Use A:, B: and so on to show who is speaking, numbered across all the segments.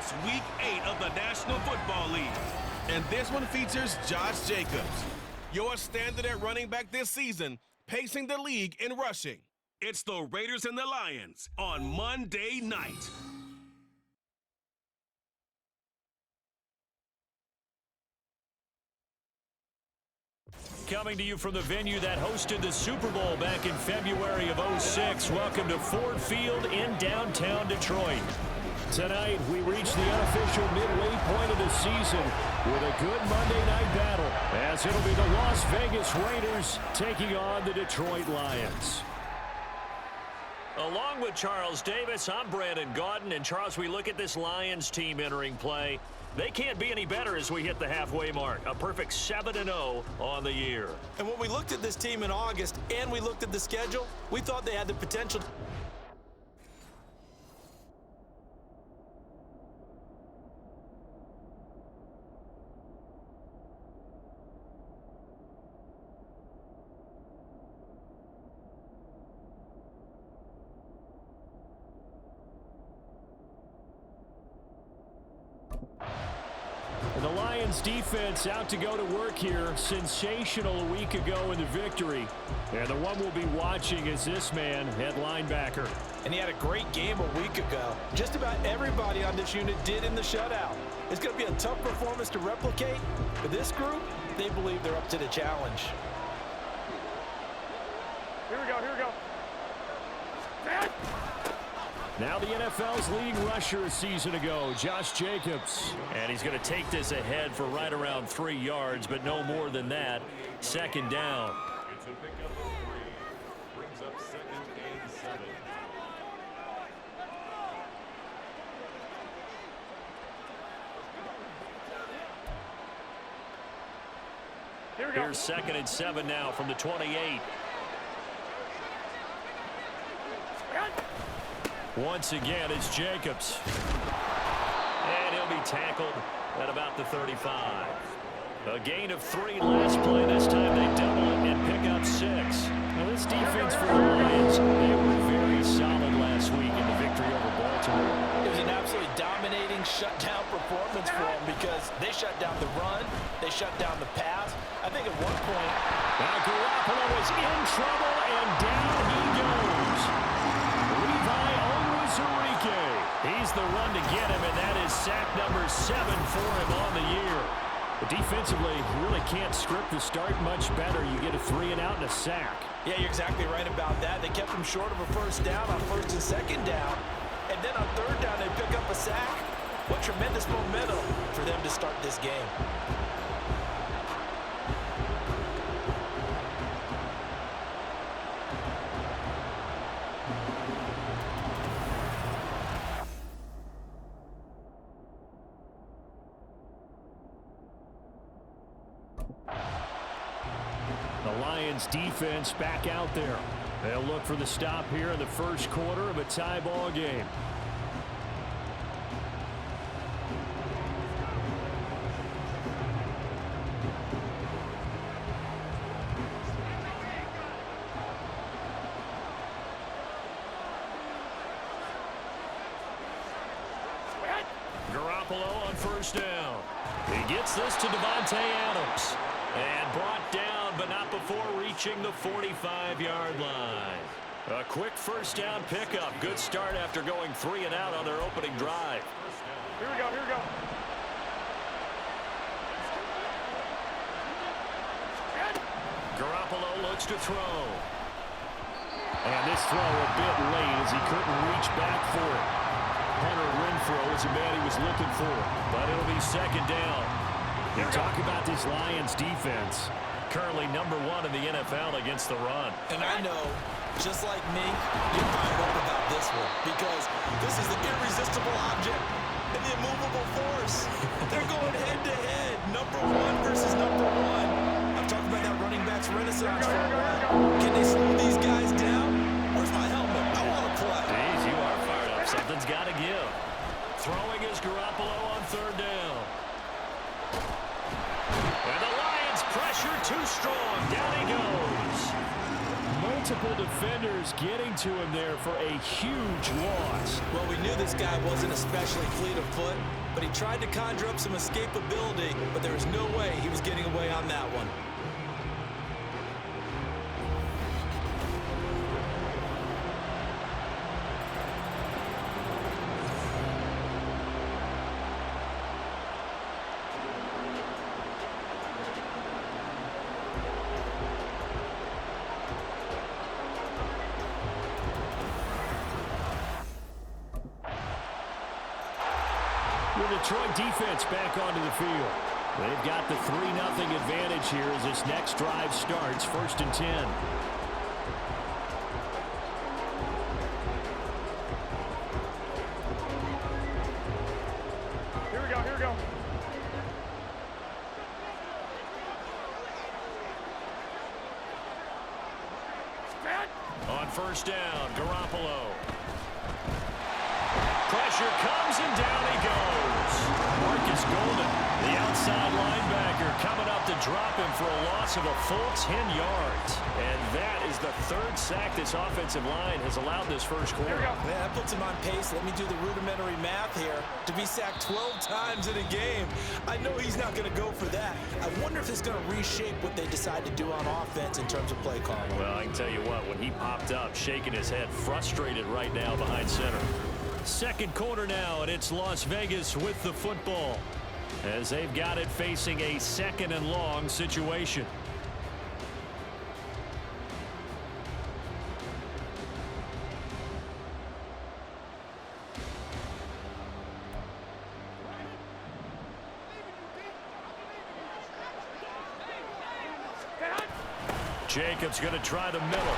A: It's Week 8 of the National Football League. And this one features Josh Jacobs, your standard at running back this season, pacing the league in rushing. It's the Raiders and the Lions on Monday night.
B: Coming to you from the venue that hosted the Super Bowl back in February of '06. Welcome to Ford Field in downtown Detroit. Tonight, we reach the unofficial midway point of the season with a good Monday night battle, as it'll be the Las Vegas Raiders taking on the Detroit Lions. Along with Charles Davis, I'm Brandon Gaudin. And Charles, we look at this Lions team entering play. They can't be any better as we hit the halfway mark. A perfect 7-0 on the year.
C: And when we looked at this team in August and we looked at the schedule, we thought they had the potential.
B: The Lions defense out to go to work here. Sensational a week ago in the victory. And the one we'll be watching is this man at linebacker.
C: And he had a great game a week ago. Just about everybody on this unit did in the shutout. It's going to be a tough performance to replicate, but this group, they believe they're up to the challenge.
D: Here we go, here we go.
B: Now the NFL's leading rusher a season ago, Josh Jacobs. And he's going to take this ahead for right around 3 yards, but no more than that. Second down.
E: It's a pickup of 3. Brings up 2nd and 7.
D: Here we go.
B: Here's 2nd and 7 now from the 28. Once again, it's Jacobs. And he'll be tackled at about the 35. A gain of 3 last play. This time they double it and pick up 6. Now this defense for the Lions, they were very solid last week in the victory over Baltimore.
C: It was an absolutely dominating shutdown performance for them because they shut down the run, they shut down the pass. I think at one point...
B: Now Garoppolo is in trouble, and down he goes. He's the one to get him, and that is sack number 7 for him on the year. But defensively, you really can't script the start much better. You get a 3 and out and a sack.
C: Yeah, you're exactly right about that. They kept him short of a first down on 1st and 2nd down. And then on 3rd down, they pick up a sack. What tremendous momentum for them to start this game.
B: Defense back out there. They'll look for the stop here in the first quarter of a tie ball game. Garoppolo on 1st down. He gets this to Devontae Adams. And brought down, but not before reaching the 45-yard line. A quick 1st down pickup. Good start after going 3 and out on their opening drive.
D: Here we go, here we go.
B: Garoppolo looks to throw. And this throw a bit late as he couldn't reach back for it. Hunter Renfrow is the man he was looking for, but it'll be 2nd down. You talk about this Lions defense. Currently number 1 in the NFL against the run.
C: And I know, just like me, you're fired up about this one because this is the irresistible object and the immovable force. They're going head-to-head, number 1 versus number 1. I've talked about that running backs renaissance for a while. Can they slow these guys down? Where's my helmet? I want to play.
B: Jeez, you are fired up. Something's got to give. Throwing is Garoppolo on 3rd down. And the Lions pressure too strong. Down he goes. multiple defenders getting to him there for a huge loss.
C: Well, we knew this guy wasn't especially fleet of foot, but he tried to conjure up some escapability, but there was no way he was getting away on that one.
B: The Detroit defense back onto the field. They've got the 3-0 advantage here as this next drive starts, 1st and 10.
D: Here we go, here we go.
B: On 1st down, Garoppolo. Pressure comes and down he goes. Marcus Golden, the outside linebacker, coming up to drop him for a loss of a full 10 yards. And that is the 3rd sack this offensive line has allowed this first quarter.
C: Man, that puts him on pace. Let me do the rudimentary math here. To be sacked 12 times in a game, I know he's not going to go for that. I wonder if it's going to reshape what they decide to do on offense in terms of play calling.
B: Well, I can tell you what, when he popped up, shaking his head, frustrated right now behind center. 2nd quarter now, and it's Las Vegas with the football as they've got it facing a 2nd and long situation. Jacobs going to try the middle.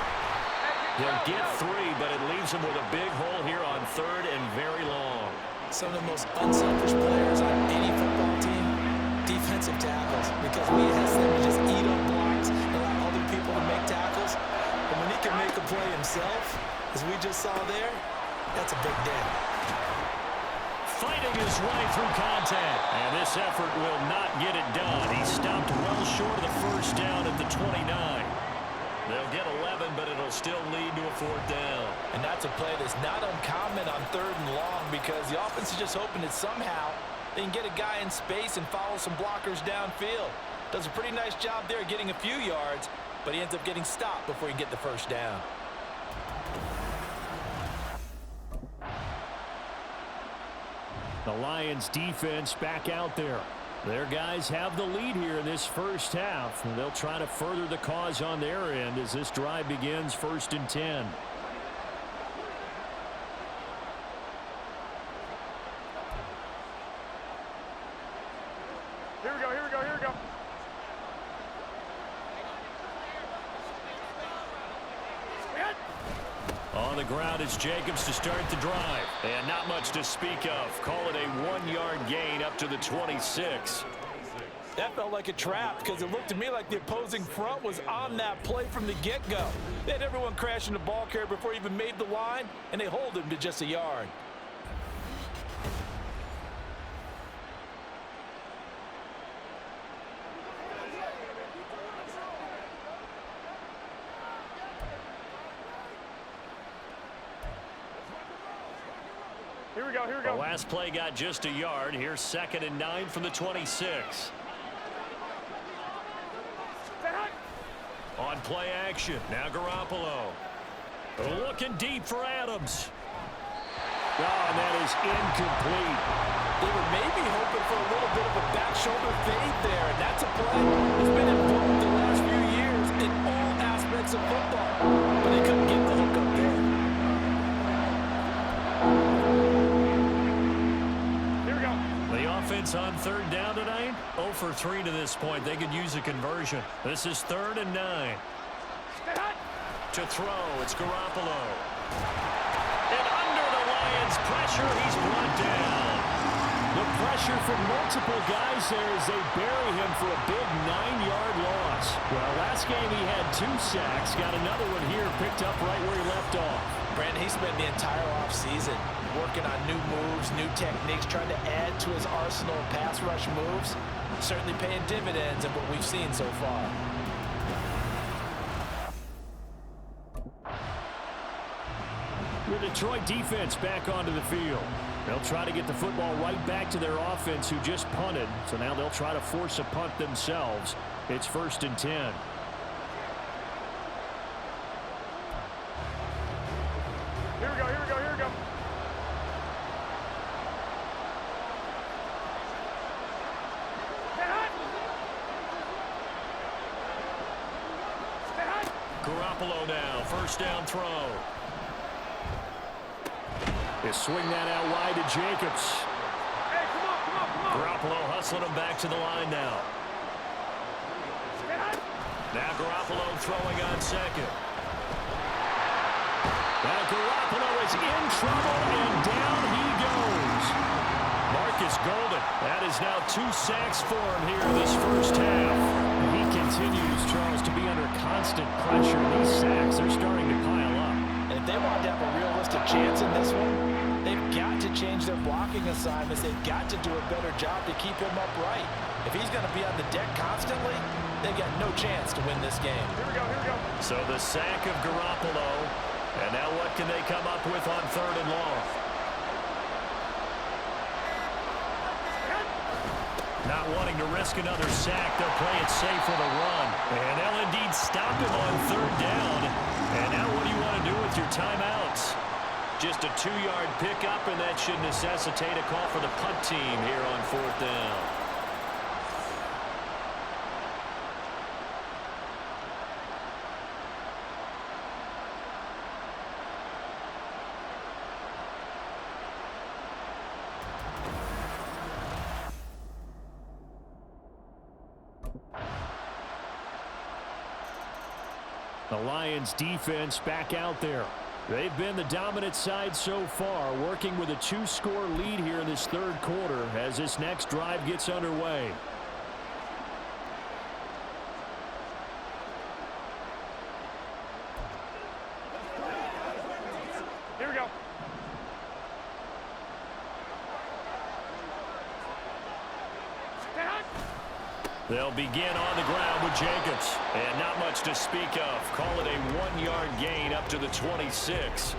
B: He'll get 3, but it leaves him with a big hole here on 3rd and very long.
C: Some of the most unselfish players on any football team, defensive tackles, because we ask them to just eat up blocks and allow other people to make tackles. But when he can make a play himself, as we just saw there, that's a big day.
B: Fighting his way through contact, and this effort will not get it done. He stopped well short of the 1st down at the 29. They'll get 11, but it'll still lead to a 4th down.
C: And that's a play that's not uncommon on 3rd and long because the offense is just hoping that somehow they can get a guy in space and follow some blockers downfield. Does a pretty nice job there getting a few yards, but he ends up getting stopped before he can get the 1st down.
B: The Lions defense back out there. Their guys have the lead here in this 1st half, and they'll try to further the cause on their end as this drive begins, 1st and 10.
D: Here we go, here we go, here we go.
B: On the ground is Jacobs to start the drive. And not much to speak of. Call it a 1-yard gain up to the 26.
C: That felt like a trap because it looked to me like the opposing front was on that play from the get-go. They had everyone crashing the ball carrier before he even made the line, and they hold him to just a yard.
D: Here we go, here we go.
B: The last play got just a yard. Here's 2nd and 9 from the 26. On play action, now Garoppolo. Looking deep for Adams. Oh, and that is incomplete.
C: They were maybe hoping for a little bit of a back shoulder fade there, and that's a play that's been involved the last few years in all aspects of football. But they couldn't get the hook up there.
B: The offense on 3rd down tonight, 0 for 3 to this point. They could use a conversion. This is 3rd and 9. To throw, it's Garoppolo. And under the Lions' pressure, he's brought down. The pressure from multiple guys there as they bury him for a big 9-yard loss. Well, last game he had 2 sacks. Got another one here picked up right where he left off.
C: Brandon, he spent the entire offseason working on new moves, new techniques, trying to add to his arsenal of pass rush moves. Certainly paying dividends in what we've seen so far.
B: The Detroit defense back onto the field. They'll try to get the football right back to their offense who just punted. So now they'll try to force a punt themselves. It's 1st and 10.
D: Here we go, here we go, here we go. Stay hot. Stay hot.
B: Garoppolo now, 1st down throw. They swing that out wide to Jacobs.
D: Hey, come on, come on, come on.
B: Garoppolo hustling him back to the line now.
D: Stay hot.
B: Now Garoppolo throwing on 2nd. Now Garoppolo is in trouble, and down he goes. Marcus Golden. That is now 2 sacks for him here in this first half. He continues, Charles, to be under constant pressure. These sacks, they're starting to pile up.
C: And if they want to have a realistic chance in this one, they've got to change their blocking assignments. They've got to do a better job to keep him upright. If he's going to be on the deck constantly, they've got no chance to win this game.
D: Here we go, here we go.
B: So the sack of Garoppolo. And now what can they come up with on 3rd and long? Not wanting to risk another sack, they'll play it safe with a run. And they'll indeed stop him on 3rd down. And now what do you want to do with your timeouts? Just a 2-yard pickup, and that should necessitate a call for the punt team here on 4th down. The Lions defense back out there. They've been the dominant side so far, working with a 2-score lead here in this 3rd quarter as this next drive gets underway.
D: Here we go. Stay hot.
B: They'll begin on the ground with Jacobs. And not much to speak of. Call it a 1-yard gain up to the 26.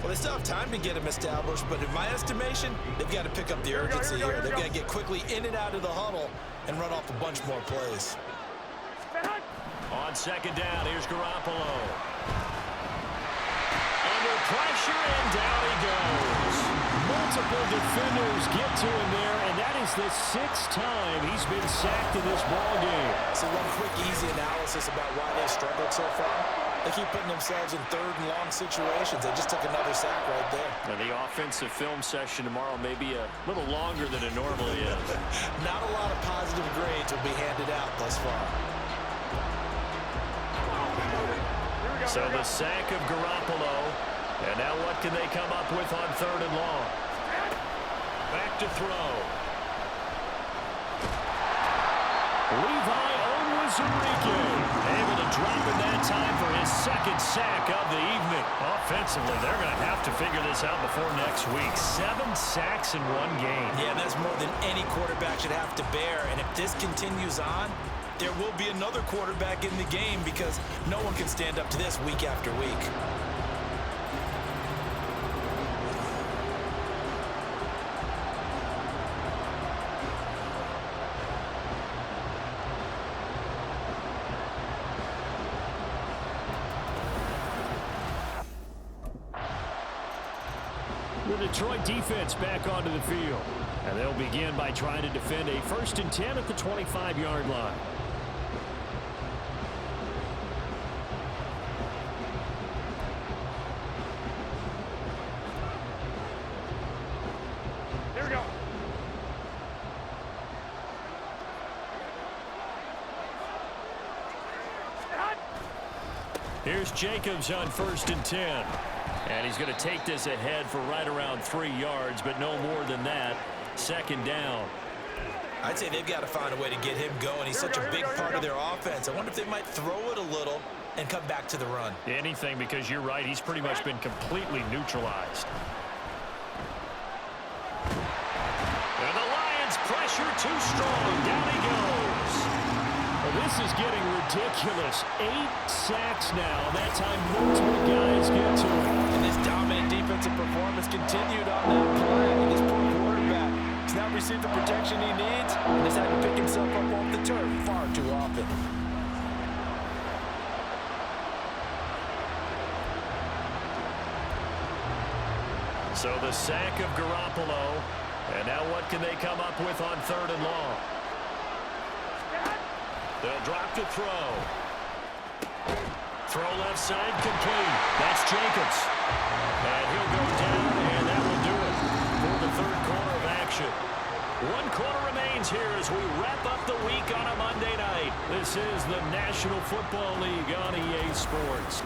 C: Well, they still have time to get him established, but in my estimation, they've got to pick up the urgency here. They've got to get quickly in and out of the huddle and run off a bunch more plays.
D: Stay hot.
B: On 2nd down, here's Garoppolo. Under pressure, and down he goes. Multiple defenders get to him there, and that is the 6th time he's been sacked in this ballgame.
C: So one quick, easy analysis about why they've struggled so far. They keep putting themselves in 3rd and long situations. They just took another sack right there.
B: And the offensive film session tomorrow may be a little longer than it normally is.
C: Not a lot of positive grades will be handed out thus far.
B: So the sack of Garoppolo. And now what can they come up with on 3rd and long? Back to throw. Levi Onwuzurike able to drop in that time for his 2nd sack of the evening. Offensively, they're going to have to figure this out before next week. 7 sacks in 1 game.
C: Yeah, that's more than any quarterback should have to bear. And if this continues on, there will be another quarterback in the game because no one can stand up to this week after week.
B: The Detroit defense back onto the field. And they'll begin by trying to defend a 1st and 10 at the 25-yard line.
D: Here we go. Stay hot.
B: Here's Jacobs on 1st and 10. And he's going to take this ahead for right around 3 yards, but no more than that. 2nd down.
C: I'd say they've got to find a way to get him going. He's such a big part of their offense. I wonder if they might throw it a little and come back to the run.
B: Anything, because you're right. He's pretty much been completely neutralized. And the Lions pressure too strong. Down he goes. Well, this is getting ridiculous. 8 sacks now. That time multiple guys get to him.
C: And this dominant Great defensive performance continued on that play. This poor quarterback has now received the protection he needs and has had to pick himself up off the turf far too often.
B: So the sack of Garoppolo. And now what can they come up with on 3rd and long? They'll drop to throw. Throw left side complete. That's Jacobs. And he'll go down, and that will do it for the 3rd quarter of action. 1 quarter remains here as we wrap up the week on a Monday night. This is the National Football League on EA Sports.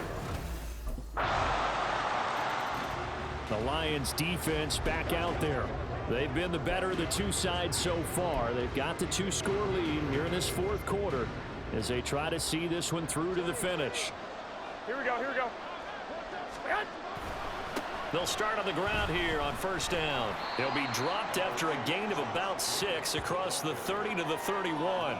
B: The Lions defense back out there. They've been the better of the two sides so far. They've got the 2-score lead here in this 4th quarter as they try to see this one through to the finish.
D: Here we go, here we go.
B: They'll start on the ground here on 1st down. They'll be dropped after a gain of about 6 across the 30 to the 31.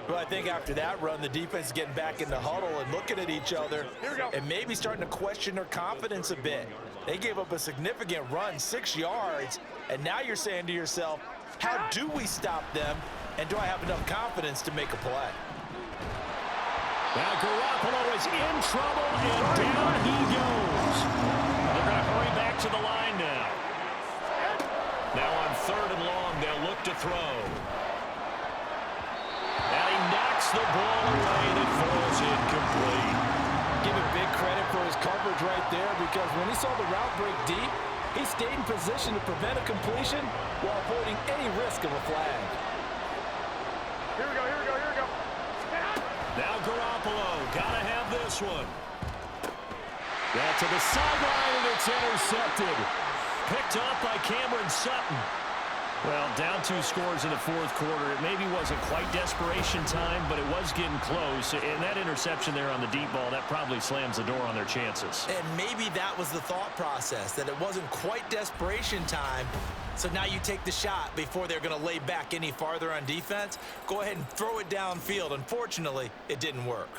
C: Well, I think after that run, the defense is getting back in the huddle and looking at each other and maybe starting to question their confidence a bit. They gave up a significant run, 6 yards, and now you're saying to yourself, how do we stop them, and do I have enough confidence to make a play?
B: Now Garoppolo is in trouble, and down he goes. They're going to hurry back to the line now. Now on 3rd and long, they'll look to throw. And he knocks the ball away, and it falls incomplete.
C: Give him big credit for his coverage right there, because when he saw the route break deep, he stayed in position to prevent a completion while avoiding any risk of a flag.
D: Here we go, here we go, here we go.
B: Now Garoppolo, gotta have this one. That to the sideline, and it's intercepted. Picked up by Cameron Sutton. Well, down 2 scores in the 4th quarter. It maybe wasn't quite desperation time, but it was getting close. And that interception there on the deep ball, that probably slams the door on their chances.
C: And maybe that was the thought process, that it wasn't quite desperation time. So now you take the shot before they're going to lay back any farther on defense. Go ahead and throw it downfield. Unfortunately, it didn't work.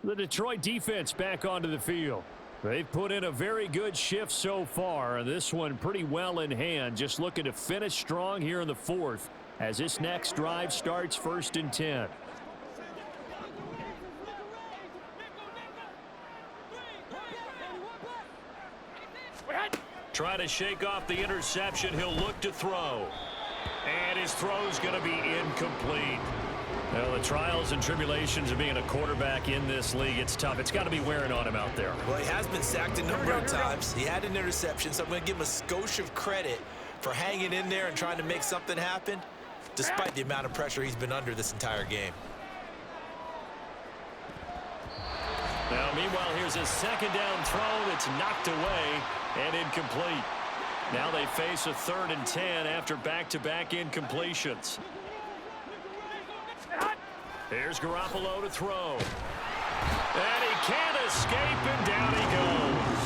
B: The Detroit defense back onto the field. They've put in a very good shift so far, and this one pretty well in hand. Just looking to finish strong here in the 4th as this next drive starts 1st and 10. Try to shake off the interception. He'll look to throw. And his throw's going to be incomplete. Well, the trials and tribulations of being a quarterback in this league, it's tough. It's got to be wearing on him out there.
C: Well, he has been sacked a number of times. He had an interception, so I'm going to give him a skosh of credit for hanging in there and trying to make something happen, despite the amount of pressure he's been under this entire game.
B: Now, meanwhile, here's a 2nd down throw that's knocked away and incomplete. Now they face a 3rd and 10 after back-to-back incompletions. Here's Garoppolo to throw. And he can't escape, and down he goes.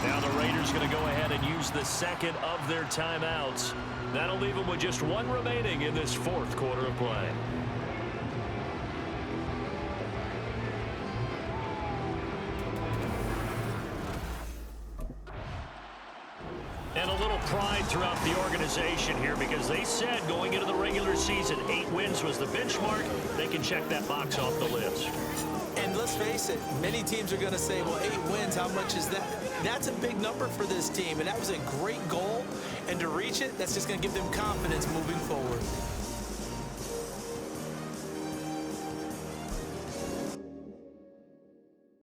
B: Now the Raiders going to go ahead and use the 2nd of their timeouts. That'll leave them with just 1 remaining in this 4th quarter of play. And a little pride throughout the organization here, because they said going into the regular season 8 wins was the benchmark. They can check that box off the list.
C: And let's face it, many teams are going to say, well, 8 wins, how much is that? That's a big number for this team, and that was a great goal. And to reach it, that's just going to give them confidence moving forward.